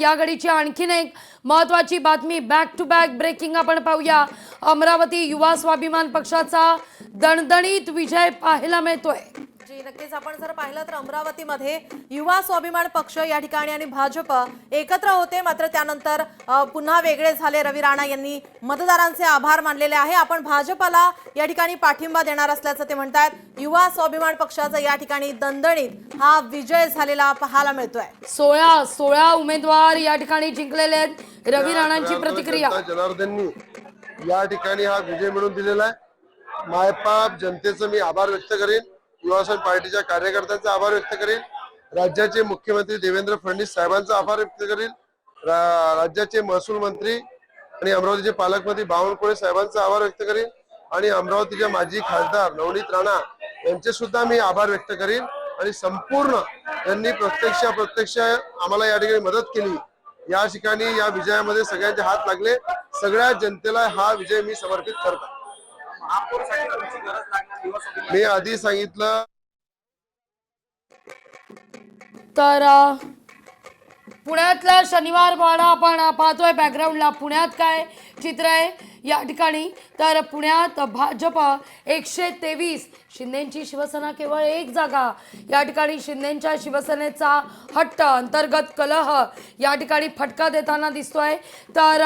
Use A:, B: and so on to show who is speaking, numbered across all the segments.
A: या घडीची आणखीन एक महत्त्वाची बातमी बॅक टू बॅक ब्रेकिंग आपण पाहूया। अमरावती युवा स्वाभिमान पक्षाचा दणदणीत विजय पाहायला मिळतोय।
B: जी नक्कीच आपण जर पाहिलं तर अमरावतीमध्ये युवा स्वाभिमान पक्ष या ठिकाणी आणि भाजप एकत्र होते, मात्र त्यानंतर पुन्हा वेगळे झाले। रवी राणा यांनी मतदारांचे आभार मानलेले आहे। आपण भाजपला या ठिकाणी पाठिंबा देणार असल्याचं ते म्हणतात। युवा स्वाभिमान पक्षाचा या ठिकाणी दणदणीत हा विजय झालेला पाहायला मिळतोय।
A: 16 उमेदवार या ठिकाणी जिंकलेले आहेत। रवी राणांची प्रतिक्रिया।
C: जनार्दननी या ठिकाणी हा विजय मिळवून दिलेला आहे। मायबाप जनतेचं मी आभार व्यक्त करेन, युवासेना पार्टीच्या कार्यकर्त्यांचा आभार व्यक्त करेन, राज्याचे मुख्यमंत्री देवेंद्र फडणवीस साहेबांचा आभार व्यक्त करेन, राज्याचे महसूल मंत्री आणि अमरावतीचे पालकमंत्री बावनकुळे साहेबांचा आभार व्यक्त करेन आणि अमरावतीचे माजी खासदार नवनीत राणा यांचे सुद्धा मी आभार व्यक्त करेन। आणि संपूर्ण यांनी प्रत्यक्ष आम्हाला या ठिकाणी मदत केली। या ठिकाणी या विजयामध्ये सगळ्यांचे हात लागले। सगळ्या जनतेला हा विजय मी समर्पित करतो। मी आधी सांगितलं
A: तर पुण्यातला शनिवार वाडा आपण पाहतोय बॅकग्राऊंडला। पुण्यात काय चित्र आहे या ठिकाणी, तर पुण्यात भाजप 123, शिंदेची शिवसेना केवळ 1 जागा। या ठिकाणी शिंदेच्या शिवसेनेचा हट्ट, अंतर्गत कलह या ठिकाणी फटका देताना दिसतोय। तर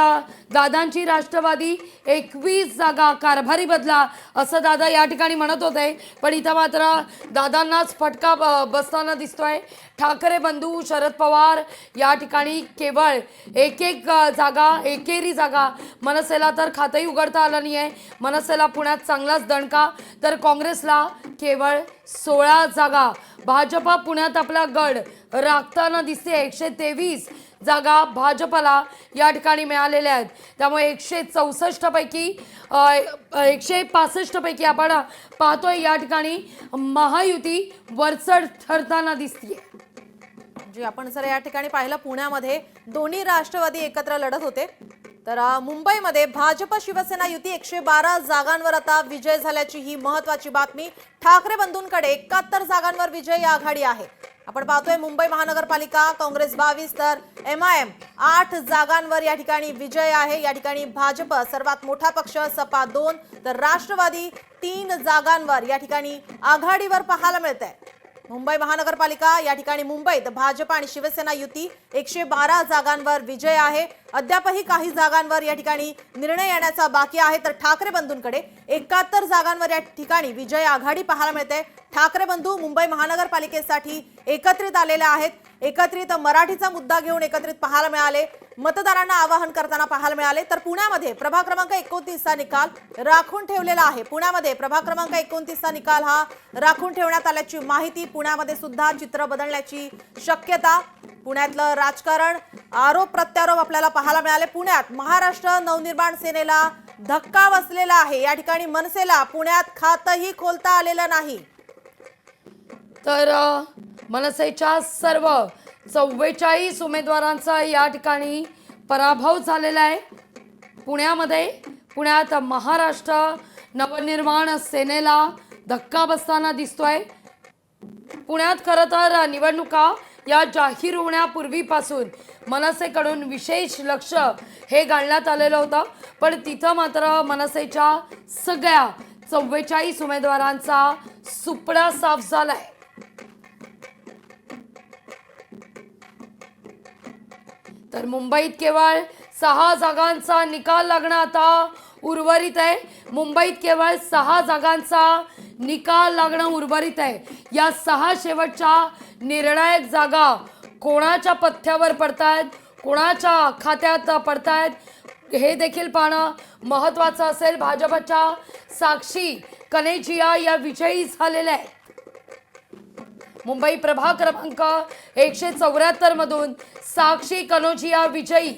A: दादांची राष्ट्रवादी 21 जागा, कारभारी बदला असं दादा या ठिकाणी म्हणत होते, पण इथं मात्र दादांनाच फटका बसताना दिसतोय। ठाकरे बंधू शरद पवार या ठिकाणी केवळ एक जागा, एकेरी जागा। मनसेला तर खातंही उघडता आलं नाही आहे। मनसेला पुण्यात चांगलाच दणका, तर काँग्रेसला केवळ 16 जागा। भाजप पुण्यात आपला गड राखताना दिसते। 123 जागा भाजपला या ठिकाणी मिळालेल्या आहेत। त्यामुळे 164 पैकी 165 पैकी आपण पाहतोय या ठिकाणी महायुती वरचढ ठरताना दिसते।
B: जी आपण जर या ठिकाणी पाहिलं पुण्यामध्ये दोन्ही राष्ट्रवादी एकत्र लढत होते, तर मुंबईमध्ये भाजप शिवसेना युती 112 जागांवर आता विजय झाल्याची ही महत्त्वाची बातमी। ठाकरे बंधूंकडे 71 जागांवर विजय आघाडी आहे। आपण पाहतोय मुंबई महानगरपालिका काँग्रेस 22 तर MIM 8 जागांवर या ठिकाणी विजय आहे। या ठिकाणी भाजप सर्वात मोठा पक्ष सपा 2 तर राष्ट्रवादी 3 जागांवर या ठिकाणी आघाडीवर पाहायला मिळते। मुंबई महानगरपालिका या ठिकाणी मुंबईत भाजप आणि शिवसेना युती 112 जागांवर विजय आहे। अद्यापही काही जागांवर या ठिकाणी निर्णय येण्याचा बाकी आहे, तर ठाकरे बंधूंकडे 71 जागांवर या ठिकाणी विजय आघाडी पाहायला मिळते। ठाकरे बंधू मुंबई महानगरपालिकेसाठी एकत्रित आलेले आहेत। एकत्रित मराठीचा मुद्दा घेऊन एकत्रित पाहायला मिळाले, मतदारांना आवाहन करताना पाहायला मिळाले। तर पुण्यामध्ये प्रभाग क्रमांक 29 चा निकाल राखून ठेवलेला आहे। पुण्यामध्ये प्रभाग क्रमांक 29 चा निकाल हा राखून ठेवण्यात आल्याची माहिती। पुण्यामध्ये सुद्धा चित्र बदलण्याची शक्यता। पुण्यातलं राजकारण, आरोप प्रत्यारोप आपल्याला पाहायला मिळाले। पुण्यात महाराष्ट्र नवनिर्माण सेनेला धक्का बसलेला आहे। या ठिकाणी मनसेला पुण्यात खातही खोलता आलेलं नाही।
A: तर मनसेच्या सर्व 44 उमेदवारांचा या ठिकाणी पराभव झालेला आहे। पुण्यात महाराष्ट्र नवनिर्माण सेनेला धक्का बसताना दिसतोय। पुण्यात खरं तर निवडणुका या जाहीर होण्यापूर्वीपासून मनसेकडून विशेष लक्ष हे घालण्यात आलेलं होतं, पण तिथं मात्र मनसेच्या सगळ्या 44 उमेदवारांचा सुपडा साफ झालाय। तर मुंबईत केवळ 6 जागांचा निकाल लागणं आता उर्वरित आहे। मुंबईत केवळ 6 जागांचा निकाल लागणं उर्वरित आहे। या 6 शेवटच्या निर्णायक जागा कोणाच्या पथ्यावर पडतायत, कोणाच्या खात्यात पडतायत हे देखील पाहणं महत्त्वाचं असेल। भाजपच्या साक्षी कनेजिया या विजयी झालेल्या आहेत। मुंबई प्रभाग क्रमांक 174 मधून साक्षी कनोजिया विजयी।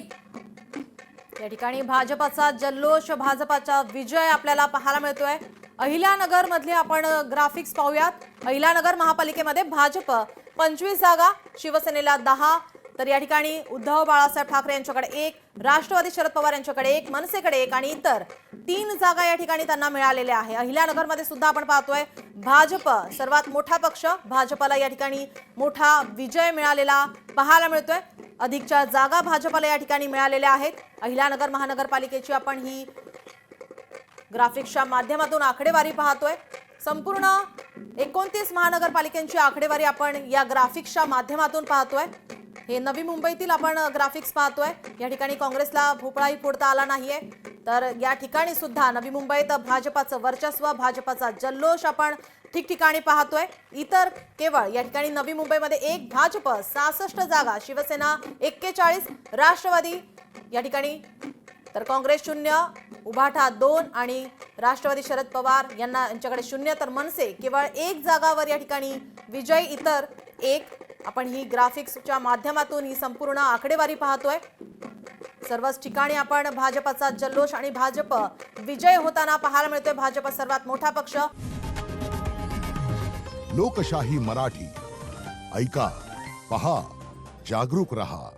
B: या ठिकाणी भाजपचा जल्लोष, भाजपचा विजय आपल्याला पाहायला मिळतोय। अहिल्यानगर मधले आपण ग्राफिक्स पाहूयात। अहिल्यानगर महापालिकेमध्ये भाजप 25 जागा, शिवसेनेला 10, तर या ठिकाणी उद्धव बाळासाहेब ठाकरे यांच्याकडे 1, राष्ट्रवादी शरद पवार यांच्याकडे 1, मनसेकडे 1 आणि इतर 3 जागा या ठिकाणी त्यांना मिळालेल्या आहे. अहिल्यानगरमध्ये सुद्धा आपण पाहतोय भाजप सर्वात मोठा पक्ष, भाजपला या ठिकाणी मोठा विजय मिळालेला पाहायला मिळतोय. अधिकच्या जागा भाजपला या ठिकाणी मिळालेल्या आहेत. अहिल्यानगर महानगरपालिकेची आपण ही ग्राफिक्सच्या माध्यमातून आकडेवारी पाहतोय. संपूर्ण 29 महानगरपालिकांची आकडेवारी आपण या ग्राफिक्सच्या माध्यमातून पाहतोय. हे नवी मुंबईतील आपण ग्राफिक्स पाहतोय. या ठिकाणी काँग्रेसला भोपळाही फोडता आला नाहीये. तर या ठिकाणी सुद्धा नवी मुंबईत भाजपाचं वर्चस्व, भाजपाचा जल्लोष आपण ठिकठिकाणी पाहतोय. इतर केवळ या ठिकाणी नवी मुंबईमध्ये 1 भाजप, 66 जागा, शिवसेना 41, राष्ट्रवादी या ठिकाणी तर काँग्रेस 0, उभाठा 2 आणि राष्ट्रवादी शरद पवार यांच्याकडे 0, तर मनसे केवळ 1 जागावर या ठिकाणी विजय, इतर 1. आपण ही ग्राफिक्सच्या माध्यमातून ही संपूर्ण आकडेवारी पाहतोय. सर्वच ठिकाणी आपण भाजपाचा जल्लोष आणि भाजप विजय होताना पाहायला मिळतोय. भाजप सर्वात मोठा पक्ष.
D: लोकशाही मराठी ऐका, पहा, जागरूक रहा.